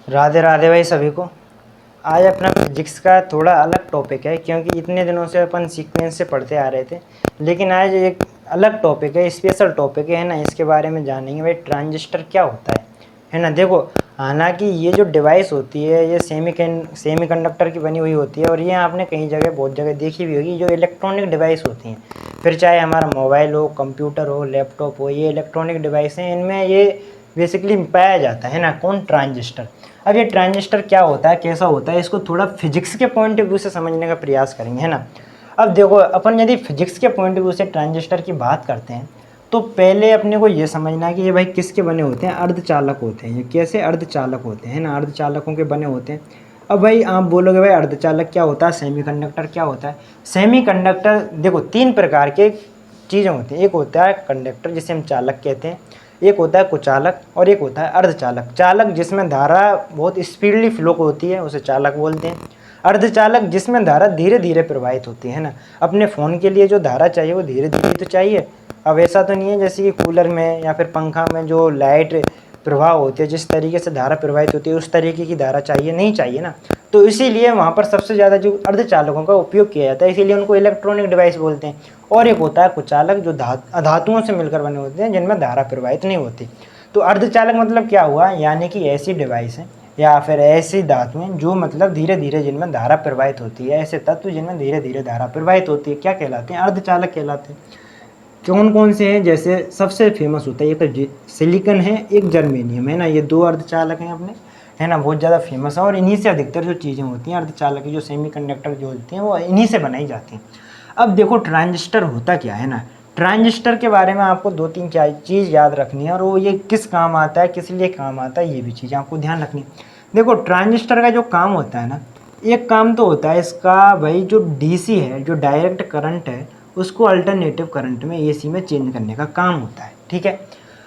राधे राधे भाई सभी को। आज अपना फिजिक्स का थोड़ा अलग टॉपिक है, क्योंकि इतने दिनों से अपन सीक्वेंस से पढ़ते आ रहे थे, लेकिन आज एक अलग टॉपिक है, स्पेशल टॉपिक है ना। इसके बारे में जानेंगे भाई ट्रांजिस्टर क्या होता है ना। देखो, हालांकि ये जो डिवाइस होती है ये सेमीकंडक्टर की बनी हुई होती है, और ये आपने कई जगह बहुत जगह देखी भी होगी। जो इलेक्ट्रॉनिक डिवाइस होती हैं, फिर चाहे हमारा मोबाइल हो, कंप्यूटर हो, लैपटॉप हो, ये इलेक्ट्रॉनिक डिवाइस हैं, इनमें ये बेसिकली पाया जाता है ना, कौन, ट्रांजिस्टर। अब ये ट्रांजिस्टर क्या होता है, कैसा होता है, इसको थोड़ा फिजिक्स के पॉइंट ऑफ व्यू से समझने का प्रयास करेंगे, है ना। अब देखो, अपन यदि फिजिक्स के पॉइंट ऑफ व्यू से ट्रांजिस्टर की बात करते हैं, तो पहले अपने को ये समझना है कि ये भाई किसके बने होते हैं, अर्धचालक होते हैं। ये कैसे अर्धचालक होते हैं ना, अर्धचालकों के बने होते हैं। अब भाई आप बोलोगे भाई अर्धचालक क्या होता है, सेमीकंडक्टर क्या होता है। सेमीकंडक्टर देखो, तीन प्रकार के चीज़ें होती हैं। एक होता है कंडक्टर जिसे हम चालक कहते हैं, एक होता है कुचालक, और एक होता है अर्धचालक। चालक जिसमें धारा बहुत स्पीडली फ्लो होती है उसे चालक बोलते हैं। अर्धचालक जिसमें धारा धीरे धीरे प्रवाहित होती है ना। अपने फ़ोन के लिए जो धारा चाहिए वो धीरे धीरे तो चाहिए। अब ऐसा तो नहीं है जैसे कि कूलर में या फिर पंखा में जो लाइट प्रभाव होती है, जिस तरीके से धारा प्रवाहित होती है उस तरीके की धारा चाहिए, नहीं चाहिए ना। तो इसीलिए वहाँ पर सबसे ज़्यादा जो अर्धचालकों का उपयोग किया जाता है, इसीलिए उनको इलेक्ट्रॉनिक डिवाइस बोलते हैं। और एक होता है कुचालक जो धातुओं से मिलकर बने होते हैं, जिनमें धारा प्रवाहित नहीं होती। तो अर्धचालक मतलब क्या हुआ, यानी कि ऐसी डिवाइस है या फिर ऐसी धातुएं जो मतलब धीरे धीरे जिनमें धारा प्रवाहित होती है, ऐसे तत्व जिनमें धीरे धीरे धारा प्रवाहित होती है, क्या कहलाते हैं, अर्धचालक कहलाते हैं। कौन कौन से हैं, जैसे सबसे फेमस होता है एक तो सिलिकन है, एक जर्मेनियम है ना। ये दो अर्धचालक हैं अपने, है ना, बहुत ज़्यादा फेमस है। और इन्हीं से अधिकतर जो चीज़ें होती हैं अर्धचालक की, जो सेमीकंडक्टर जो होती हैं, वो इन्हीं से बनाई जाती हैं। अब देखो ट्रांजिस्टर होता क्या है ना। ट्रांजिस्टर के बारे में आपको दो तीन चीज़ याद रखनी है, और वो ये किस काम आता है, किस लिए काम आता है, ये भी चीज़ आपको ध्यान रखनी है। देखो ट्रांजिस्टर का जो काम होता है ना, एक काम तो होता है इसका भाई, जो डीसी है, जो डायरेक्ट करंट है, उसको अल्टरनेटिव करंट में, एसी में चेंज करने का काम होता है, ठीक है।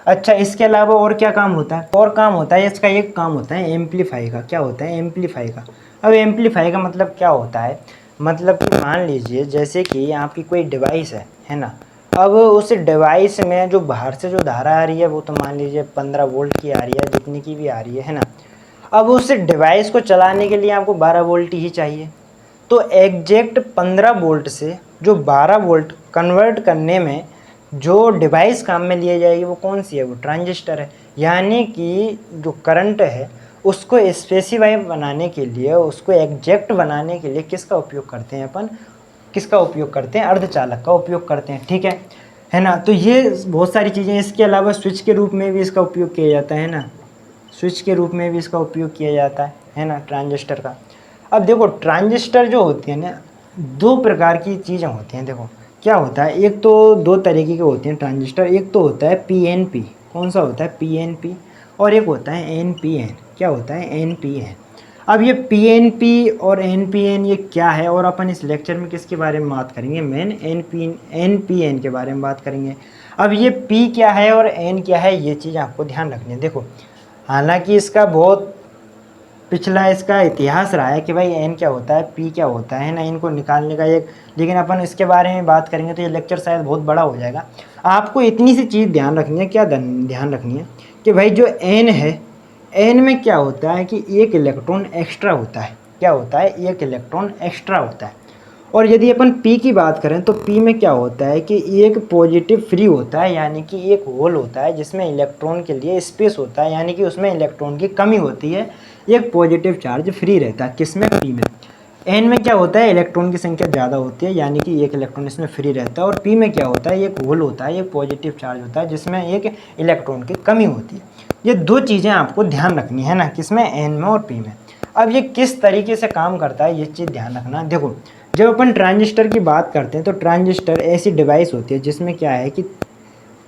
अच्छा, इसके अलावा और क्या काम होता है, और काम होता है इसका, एक काम होता है एम्पलीफाई का। क्या होता है, एम्पलीफाई का। अब एम्पलीफाई का मतलब क्या होता है, मतलब कि मान लीजिए जैसे कि आपकी कोई डिवाइस है ना। अब उस डिवाइस में जो बाहर से जो धारा आ रही है, वो तो मान लीजिए 15 वोल्ट की आ रही है, जितनी की भी आ रही है ना। अब उस डिवाइस को चलाने के लिए आपको 12 वोल्ट ही चाहिए। तो एग्जैक्ट 15 वोल्ट से जो 12 वोल्ट कन्वर्ट करने में जो डिवाइस काम में लिए जाएगी, वो कौन सी है, वो ट्रांजिस्टर है। यानी कि जो करंट है उसको स्पेसिफाई बनाने के लिए, उसको एग्जैक्ट बनाने के लिए किसका उपयोग करते हैं अपन, किसका उपयोग करते हैं, अर्धचालक का उपयोग करते हैं, ठीक है ना। तो ये बहुत सारी चीज़ें। इसके अलावा स्विच के रूप में भी इसका उपयोग किया जाता है ना, स्विच के रूप में भी इसका उपयोग किया जाता है ना, ट्रांजिस्टर का। अब देखो ट्रांजिस्टर जो होती है ना, दो प्रकार की चीज़ें होती हैं। देखो क्या होता है, एक तो दो तरीके के होते हैं ट्रांजिस्टर। एक तो होता है पीएनपी, कौन सा होता है, पीएनपी। और एक होता है एनपीएन। क्या होता है, एनपीएन। अब ये पीएनपी और एनपीएन ये क्या है, और अपन इस लेक्चर में किसके बारे में बात करेंगे, मेन एनपीएन के बारे में बात करेंगे। अब ये पी क्या है और एन क्या है, ये चीज़ आपको ध्यान रखनी है। देखो, हालांकि इसका बहुत पिछला इसका इतिहास रहा है कि भाई एन क्या होता है, पी क्या होता है ना, इनको निकालने का एक, लेकिन अपन इसके बारे में बात करेंगे तो ये लेक्चर शायद बहुत बड़ा हो जाएगा। आपको इतनी सी चीज़ ध्यान रखनी है, क्या ध्यान रखनी है कि भाई जो एन है, एन में क्या होता है कि एक इलेक्ट्रॉन एक्स्ट्रा होता है। क्या होता है, एक इलेक्ट्रॉन एक्स्ट्रा होता है। और यदि अपन पी की बात करें तो पी में क्या होता है कि एक पॉजिटिव फ्री होता है, यानी कि एक होल होता है जिसमें इलेक्ट्रॉन के लिए स्पेस होता है, यानी कि उसमें इलेक्ट्रॉन की कमी होती है, एक पॉजिटिव चार्ज फ्री रहता है, किसमें, पी में। एन में क्या होता है, इलेक्ट्रॉन की संख्या ज़्यादा होती है, यानी कि एक इलेक्ट्रॉन इसमें फ्री रहता है। और पी में क्या होता है, एक होल होता है, एक पॉजिटिव चार्ज होता है, जिसमें एक इलेक्ट्रॉन की कमी होती है। ये दो चीज़ें आपको ध्यान रखनी है ना, किसमें, एन में और पी में। अब ये किस तरीके से काम करता है, ये चीज़ ध्यान रखना। देखो, जब अपन ट्रांजिस्टर की बात करते हैं तो ट्रांजिस्टर ऐसी डिवाइस होती है जिसमें क्या है कि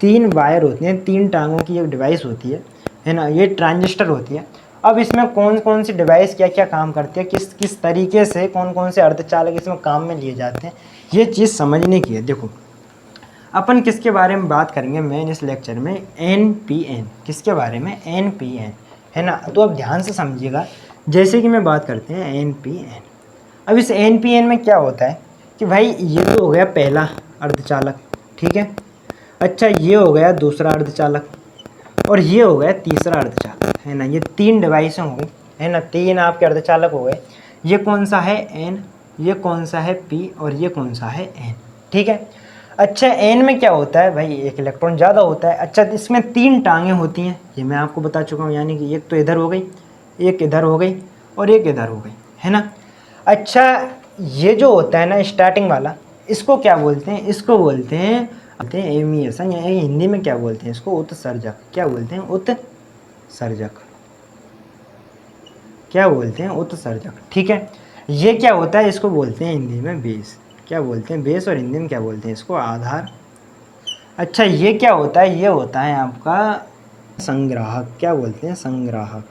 तीन वायर होती हैं, तीन टांगों की एक डिवाइस होती है ना, ये ट्रांजिस्टर होती है। अब इसमें कौन कौन सी डिवाइस क्या क्या काम करती है, किस किस तरीके से कौन कौन से अर्धचालक इसमें काम में लिए जाते हैं, ये चीज़ समझने की है। देखो, अपन किसके बारे में बात करेंगे मेन इस लेक्चर में, एनपीएन। किसके बारे में, एनपीएन, है ना। तो अब ध्यान से समझिएगा, जैसे कि मैं बात करते हैं एनपीएन। अब इस एनपीएन में क्या होता है कि भाई ये तो हो गया पहला अर्धचालक, ठीक है। अच्छा, ये हो गया दूसरा अर्धचालक, और ये हो गया तीसरा अर्धचालक, है ना। ये तीन डिवाइसें हो गई। है ना, 3 आपके अर्धचालक हो गए। ये कौन सा है N, ये कौन सा है P और ये कौन सा है N, ठीक है। अच्छा N में क्या होता है भाई, एक इलेक्ट्रॉन ज़्यादा होता है। अच्छा इसमें 3 टांगें होती हैं, ये मैं आपको बता चुका हूँ, यानी कि एक तो इधर हो गई, एक इधर हो गई और एक इधर हो गई, है ना। अच्छा ये जो होता है ना स्टार्टिंग वाला, इसको क्या बोलते हैं, इसको बोलते हैं एमिएशन, या हिंदी में क्या बोलते हैं इसको, उत्सर्जक। क्या बोलते हैं, उत्सर्जक, क्या बोलते हैं, उत्सर्जक, ठीक है। ये क्या होता है, इसको बोलते हैं हिंदी में बेस। क्या बोलते हैं, बेस, और हिंदी में क्या बोलते हैं इसको, आधार। अच्छा ये क्या होता है, ये होता है आपका संग्राहक। क्या बोलते हैं, संग्राहक।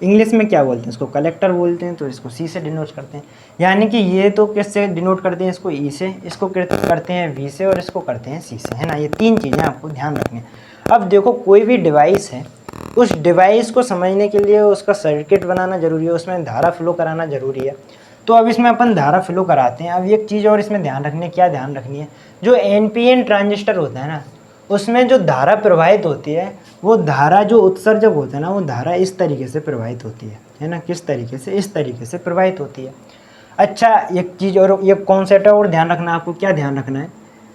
इंग्लिश में क्या बोलते हैं इसको, कलेक्टर बोलते हैं। तो इसको सी से डिनोट करते हैं, यानी कि ये तो किससे डिनोट करते हैं, इसको ई से, इसको करते हैं वी से और इसको करते हैं सी से, है ना। ये 3 चीज़ें आपको ध्यान रखनी है। अब देखो कोई भी डिवाइस है, उस डिवाइस को समझने के लिए उसका सर्किट बनाना जरूरी है, उसमें धारा फ्लो कराना जरूरी है। तो अब इसमें अपन धारा फ्लो कराते हैं। अब एक चीज़ और इसमें ध्यान रखनी है, क्या ध्यान रखनी है, जो NPN ट्रांजिस्टर होता है ना, उसमें जो धारा प्रवाहित होती है, वो धारा जो उत्सर्जक होता है ना, वो धारा इस तरीके से प्रवाहित होती है ना, किस तरीके से, इस तरीके से प्रवाहित होती है। अच्छा एक चीज़ और, ये कॉन्सेप्ट और ध्यान रखना, आपको क्या ध्यान रखना है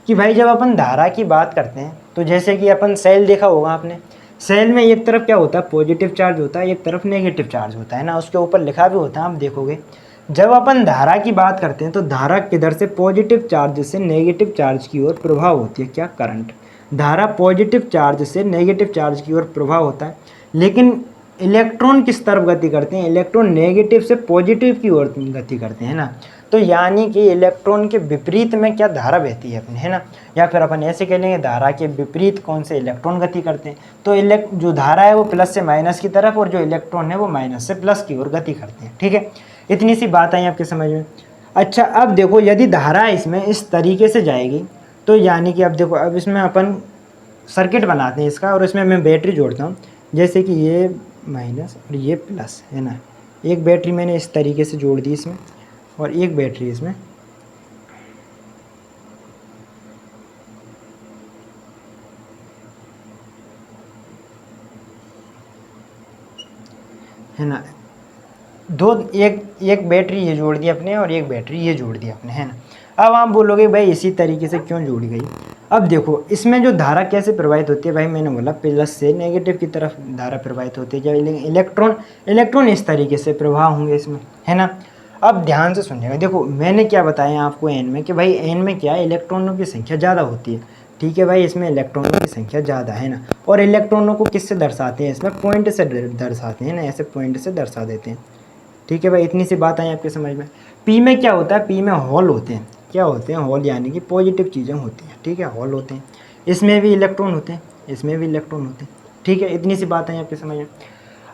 कि भाई जब अपन धारा की बात करते हैं, तो जैसे कि अपन सेल देखा होगा आपने, सेल में एक तरफ क्या होता है, पॉजिटिव चार्ज होता है, एक तरफ नेगेटिव चार्ज होता है ना, उसके ऊपर लिखा भी होता है, आप देखोगे। जब अपन धारा की बात करते हैं तो धारा किधर से, पॉजिटिव चार्ज से नेगेटिव चार्ज की ओर प्रभाव होती है, क्या, करंट। धारा पॉजिटिव चार्ज से नेगेटिव चार्ज की ओर प्रभाव होता है। लेकिन इलेक्ट्रॉन किस तरफ गति करते हैं, इलेक्ट्रॉन नेगेटिव से पॉजिटिव की ओर गति करते हैं ना। तो यानी कि इलेक्ट्रॉन के विपरीत में क्या धारा बहती है अपने, है ना। या फिर अपन ऐसे कह लेंगे, धारा के विपरीत कौन से इलेक्ट्रॉन गति करते हैं। तो जो धारा है वो प्लस से माइनस की तरफ, और जो इलेक्ट्रॉन है वो माइनस से प्लस की ओर गति करते हैं, ठीक है। इतनी सी बात आई आपके समझ में। अच्छा अब देखो, यदि धारा इसमें इस तरीके से जाएगी, तो यानी कि अब देखो, अब इसमें अपन सर्किट बनाते हैं इसका, और इसमें मैं बैटरी जोड़ता हूँ। जैसे कि ये माइनस और ये प्लस, है ना। एक बैटरी मैंने इस तरीके से जोड़ दी इसमें, और एक बैटरी इसमें, है ना। एक बैटरी ये जोड़ दी अपने, और एक बैटरी ये जोड़ दी अपने, है ना। अब आप बोलोगे भाई इसी तरीके से क्यों जोड़ी गई। अब देखो इसमें जो धारा कैसे प्रवाहित होती है, भाई मैंने बोला प्लस से नेगेटिव की तरफ धारा प्रवाहित होती है। जब इलेक्ट्रॉन इस तरीके से प्रवाह होंगे इसमें, है ना। अब ध्यान से सुनिएगा, देखो मैंने क्या बताया आपको एन में, कि भाई एन में क्या है, इलेक्ट्रॉनों की संख्या ज़्यादा होती है, ठीक है भाई, इसमें इलेक्ट्रॉनों की संख्या ज़्यादा है ना। और इलेक्ट्रॉनों को किससे दर्शाते हैं, इसमें पॉइंट से दर्शाते हैं ना, ऐसे पॉइंट से दर्शा देते हैं, ठीक है भाई। इतनी सी बात आई आपके समझ में। पी में क्या होता है, पी में हॉल होते हैं। क्या होते हैं, हॉल, यानी कि पॉजिटिव चीज़ें होती हैं, ठीक है, हॉल होते हैं। इसमें भी इलेक्ट्रॉन होते हैं, इसमें भी इलेक्ट्रॉन होते हैं, ठीक है। इतनी सी बात आई आपके समझ में।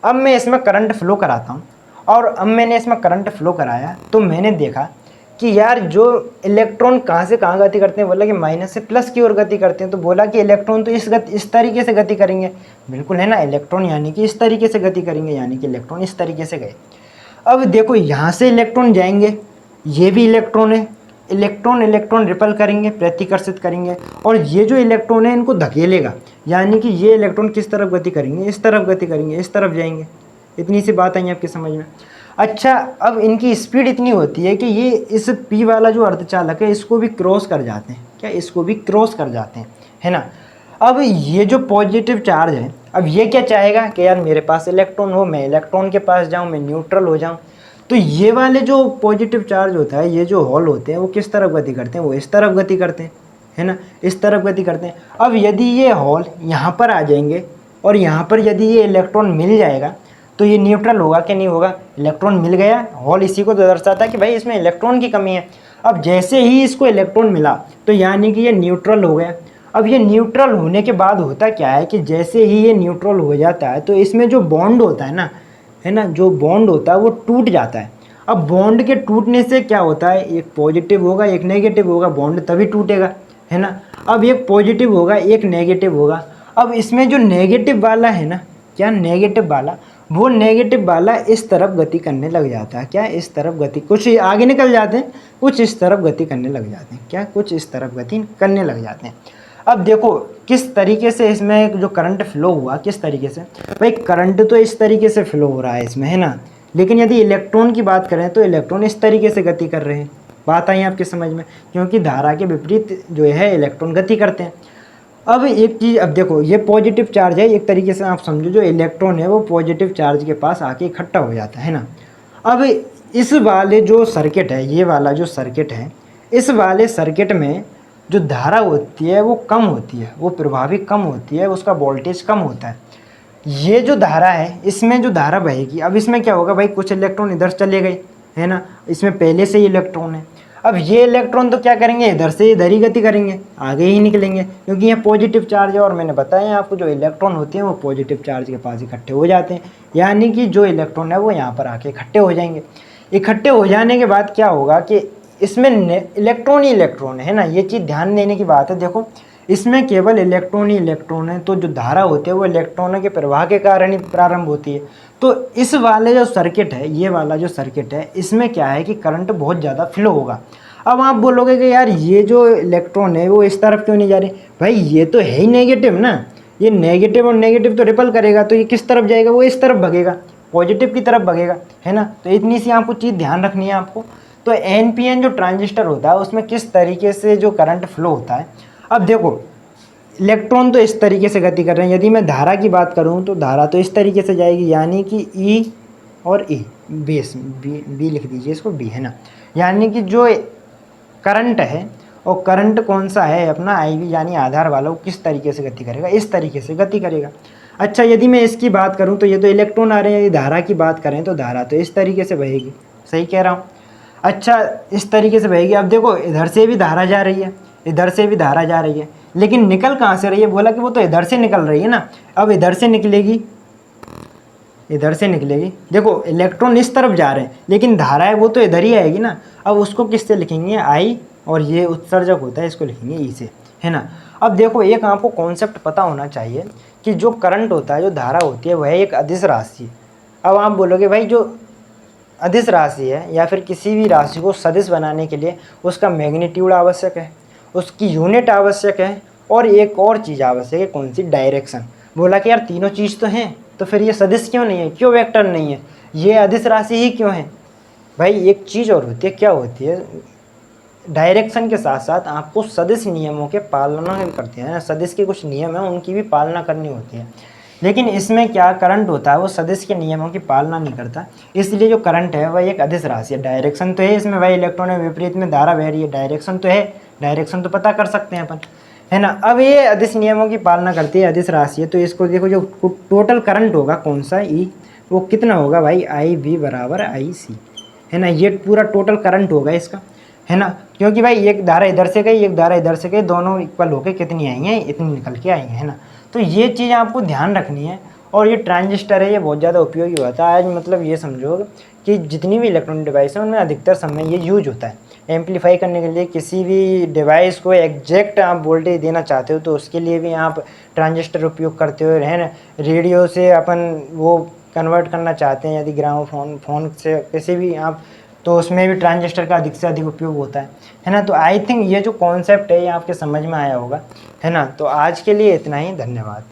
अब मैं इसमें करंट फ्लो कराता हूँ, और अब मैंने इसमें करंट फ्लो कराया, तो मैंने देखा कि यार जो इलेक्ट्रॉन कहाँ से कहाँ गति करते हैं, बोला कि माइनस से प्लस की ओर गति करते हैं। तो बोला कि इलेक्ट्रॉन तो इस तरीके से गति करेंगे, बिल्कुल, है ना। इलेक्ट्रॉन यानी कि इस तरीके से गति करेंगे, यानी कि इलेक्ट्रॉन इस तरीके से गए। अब देखो यहाँ से इलेक्ट्रॉन जाएंगे, ये भी इलेक्ट्रॉन है, इलेक्ट्रॉन रिपल करेंगे, प्रतिकर्षित करेंगे, और ये जो इलेक्ट्रॉन है इनको धकेलेगा, यानी कि ये इलेक्ट्रॉन किस तरफ गति करेंगे, इस तरफ गति करेंगे, इस तरफ जाएंगे। इतनी सी बात आई आपके समझ में। अच्छा अब इनकी स्पीड इतनी होती है कि ये इस पी वाला जो अर्धचालक है इसको भी क्रॉस कर जाते हैं, क्या, इसको भी क्रॉस कर जाते हैं, है ना। अब ये जो पॉजिटिव चार्ज है, अब ये क्या चाहेगा कि यार मेरे पास इलेक्ट्रॉन हो, मैं इलेक्ट्रॉन के पास जाऊं, मैं न्यूट्रल हो जाऊं। तो ये वाले जो पॉजिटिव चार्ज होता है, ये जो हॉल होते हैं, वो किस तरफ गति करते हैं, वो इस तरफ गति करते हैं, है ना, इस तरफ गति करते हैं। अब यदि ये हॉल यहाँ पर आ जाएंगे, और यहाँ पर यदि ये इलेक्ट्रॉन मिल जाएगा, तो ये न्यूट्रल होगा कि नहीं होगा, इलेक्ट्रॉन मिल गया, हॉल इसी को तो दर्शाता है कि भाई इसमें इलेक्ट्रॉन की कमी है। अब जैसे ही इसको इलेक्ट्रॉन मिला, तो यानी कि ये न्यूट्रल हो गया। अब ये न्यूट्रल होने के बाद होता क्या है कि जैसे ही ये न्यूट्रल हो जाता है, तो इसमें जो बॉन्ड होता है ना, है ना, जो बॉन्ड होता है वो टूट जाता है। अब बॉन्ड के टूटने से क्या होता है, एक पॉजिटिव होगा, एक नेगेटिव होगा, बॉन्ड तभी टूटेगा, है ना। अब एक पॉजिटिव होगा, एक नेगेटिव होगा। अब इसमें जो नेगेटिव वाला है ना, क्या, नेगेटिव वाला, वो नेगेटिव वाला इस तरफ गति करने लग जाता है, क्या, इस तरफ गति, कुछ आगे निकल जाते हैं, कुछ इस तरफ गति करने लग जाते हैं, क्या, कुछ इस तरफ गति करने लग जाते हैं। अब देखो किस तरीके से इसमें जो करंट फ्लो हुआ, किस तरीके से, भाई करंट तो इस तरीके से फ्लो हो रहा है इसमें, है ना, लेकिन यदि इलेक्ट्रॉन की बात करें तो इलेक्ट्रॉन इस तरीके से गति कर रहे हैं। बात आई आपकी समझ में, क्योंकि धारा के विपरीत जो है इलेक्ट्रॉन गति करते हैं। अब एक चीज़, अब देखो ये पॉजिटिव चार्ज है, एक तरीके से आप समझो जो इलेक्ट्रॉन है वो पॉजिटिव चार्ज के पास आके इकट्ठा हो जाता है ना। अब इस वाले जो सर्किट है, ये वाला जो सर्किट है, इस वाले सर्किट में जो धारा होती है वो कम होती है, वो प्रभावी कम होती है, उसका वोल्टेज कम होता है। ये जो धारा है, इसमें जो धारा बहेगी, अब इसमें क्या होगा भाई, कुछ इलेक्ट्रॉन इधर चले गए, है ना, इसमें पहले से ही इलेक्ट्रॉन है। अब ये इलेक्ट्रॉन तो क्या करेंगे, इधर से इधर ही गति करेंगे, आगे ही निकलेंगे, क्योंकि ये पॉजिटिव चार्ज है। और मैंने बताया आपको जो इलेक्ट्रॉन होते हैं वो पॉजिटिव चार्ज के पास इकट्ठे हो जाते हैं, यानी कि जो इलेक्ट्रॉन है वो यहाँ पर आके इकट्ठे हो जाएंगे। इकट्ठे हो जाने के बाद क्या होगा कि इसमें इलेक्ट्रॉन ही इलेक्ट्रॉन है ना, ये चीज़ ध्यान देने की बात है। देखो इसमें केवल इलेक्ट्रॉन ही इलेक्ट्रॉन है, तो जो धारा होती है वो इलेक्ट्रॉनों के प्रवाह के कारण ही प्रारंभ होती है। तो इस वाले जो सर्किट है, ये वाला जो सर्किट है, इसमें क्या है कि करंट बहुत ज़्यादा फ्लो होगा। अब आप बोलोगे कि यार ये जो इलेक्ट्रॉन है वो इस तरफ क्यों नहीं जा रहे, भाई ये तो है ही नेगेटिव ना, ये नेगेटिव और नेगेटिव तो रिपल करेगा, तो ये किस तरफ जाएगा, वो इस तरफ भगेगा, पॉजिटिव की तरफ भगेगा, है ना। तो इतनी सी आपको चीज़ ध्यान रखनी है आपको। तो NPN जो ट्रांजिस्टर होता है उसमें किस तरीके से जो करंट फ्लो होता है। अब देखो इलेक्ट्रॉन तो इस तरीके से गति कर रहे हैं, यदि मैं धारा की बात करूं तो धारा तो इस तरीके से जाएगी, यानी कि E और E, बेस बी लिख दीजिए इसको, B है ना, यानी कि जो करंट है, और करंट कौन सा है अपना IV यानी आधार वाला, वो किस तरीके से गति करेगा, इस तरीके से गति करेगा। अच्छा यदि मैं इसकी बात करूँ तो ये तो इलेक्ट्रॉन आ रहे हैं, यदि धारा की बात करें तो धारा तो इस तरीके से बहेगी, सही कह रहा हूँ। अच्छा इस तरीके से बहेगी। अब देखो इधर से भी धारा जा रही है, इधर से भी धारा जा रही है, लेकिन निकल कहाँ से रही है, बोला कि वो तो इधर से निकल रही है ना। अब इधर से निकलेगी, इधर से निकलेगी, देखो इलेक्ट्रॉन इस तरफ जा रहे हैं, लेकिन धारा है वो तो इधर ही आएगी ना। अब उसको किससे लिखेंगे, I, और ये उत्सर्जक होता है इसको लिखेंगे E से, है ना। अब देखो एक आपको कॉन्सेप्ट पता होना चाहिए कि जो करंट होता है, जो धारा होती है, वह एक अदिश राशि। अब आप बोलोगे भाई जो अदिश राशि है या फिर किसी भी राशि को सदिश बनाने के लिए उसका मैग्नीट्यूड आवश्यक है, उसकी यूनिट आवश्यक है, और एक और चीज़ आवश्यक है, कौन सी, डायरेक्शन। बोला कि यार तीनों चीज़ तो हैं, तो फिर ये सदिश क्यों नहीं है, क्यों वेक्टर नहीं है, ये अदिश राशि ही क्यों है। भाई एक चीज़ और होती है, क्या होती है, डायरेक्शन के साथ साथ आपको सदिश नियमों के पालना करते हैं, सदिश के कुछ नियम हैं उनकी भी पालना करनी होती है। लेकिन इसमें क्या करंट होता है वो सदिश के नियमों की पालना नहीं करता, इसलिए जो करंट है वह एक अदिश राशि है। डायरेक्शन तो है इसमें, भाई इलेक्ट्रॉन में विपरीत में धारा बह रही है, डायरेक्शन तो है, डायरेक्शन तो पता कर सकते हैं अपन, है ना। अब ये अदिश नियमों की पालना करती है, अदिश राशि है, तो इसको देखो जो टोटल करंट होगा कौन सा, E, वो कितना होगा भाई, IB बराबर IC, है ना। ये पूरा टोटल करंट होगा इसका, है ना, क्योंकि भाई एक धारा इधर से गई, एक धारा इधर से गई, दोनों इक्वल होकर कितनी आई हैं, इतनी निकल के आई हैं, है ना। तो ये चीज़ आपको ध्यान रखनी है। और ये ट्रांजिस्टर है, ये बहुत ज़्यादा उपयोगी होता है। आज मतलब ये समझो कि जितनी भी इलेक्ट्रॉनिक डिवाइस है उनमें अधिकतर समय ये यूज होता है एम्पलीफाई करने के लिए। किसी भी डिवाइस को एग्जैक्ट आप वोल्टेज देना चाहते हो तो उसके लिए भी आप ट्रांजिस्टर उपयोग करते हो, है ना। रेडियो से अपन वो कन्वर्ट करना चाहते हैं, यदि ग्रामोफोन फोन से किसी भी आप, तो उसमें भी ट्रांजिस्टर का अधिक से अधिक उपयोग होता है ना। तो आई थिंक ये जो कॉन्सेप्ट है ये आपके समझ में आया होगा, है ना। तो आज के लिए इतना ही, धन्यवाद।